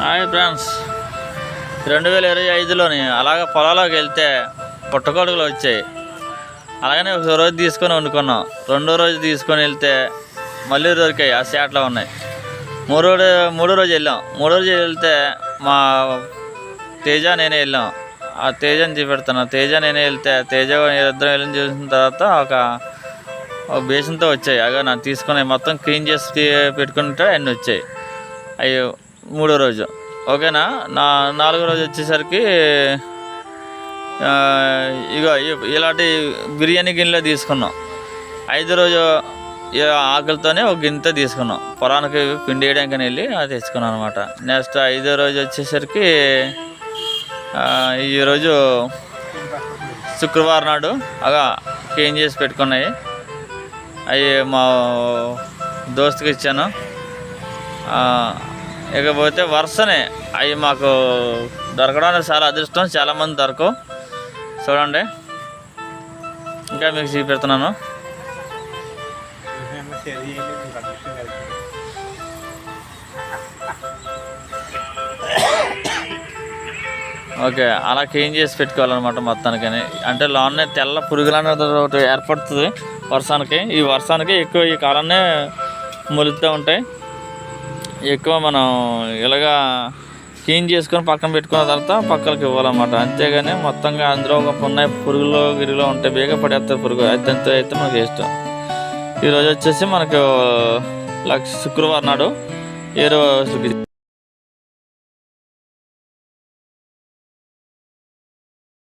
Hi friends, 2025లోని అలాగ పొలాల్లోకి వెళ్తే పుట్టగొడుగులు వచ్చాయి. అలాగనే ఒక రోజు తీసుకొని వండుకున్నాం. రెండో రోజు తీసుకొని వెళ్తే మళ్ళీ దొరికాయి, ఆ సేట్లో ఉన్నాయి. మూడో రోజు వెళ్ళాం. మూడో రోజు వెళ్తే మా తేజ నేనే వెళ్ళాం. ఆ తేజని చూపెడుతున్నా. తేజ నేనే వెళ్తే తేజ ఇద్దరం వెళ్ళి చూసిన తర్వాత ఒక బేసన్తో వచ్చాయి. అగా నాకు తీసుకుని మొత్తం క్లీన్ చేసి పెట్టుకుంటే అన్నీ వచ్చాయి. అయ్యో మూడో రోజు ఓకేనా. నాలుగో రోజు వచ్చేసరికి ఇగో ఇలాంటి బిర్యానీ గిన్నెలో తీసుకున్నాం. ఐదో రోజు ఆకులతోనే ఒక గిన్నెతో తీసుకున్నాం. పొలానికి పిండి వేయడానికి వెళ్ళి అది తెచ్చుకున్నాం అనమాట. నెక్స్ట్ ఐదో రోజు వచ్చేసరికి ఈరోజు శుక్రవారం నాడు అగా క్లీన్ చేసి పెట్టుకున్నాయి. అవి మా దోస్తుకి ఇచ్చాను. ఇకపోతే వరుసనే అవి మాకు దొరకడానికి చాలా అదృష్టం. చాలామంది దొరకవు. చూడండి, ఇంకా మీకు చూపెడుతున్నాను. ఓకే, అలా క్లీన్ చేసి పెట్టుకోవాలన్నమాట మొత్తానికి. అంటే లోనే తెల్ల పురుగులు ఒకటి ఏర్పడుతుంది వర్షానికి. ఈ వర్షానికి ఎక్కువ ఈ కాలాన్నే మొలుస్తూ ఉంటాయి. ఎక్కువ మనం ఇలాగా క్లీన్ చేసుకొని పక్కన పెట్టుకున్న తర్వాత పక్కలకి ఇవ్వాలన్నమాట. అంతేగాని మొత్తంగా అందులో ఒక ఉన్నాయి పురుగులు గిరుగులో ఉంటాయి, బేగ పడేస్తాయి పురుగు. అయితే మనకి ఇష్టం. ఈరోజు వచ్చేసి మనకు శుక్రవారం నాడు ఏ రోజు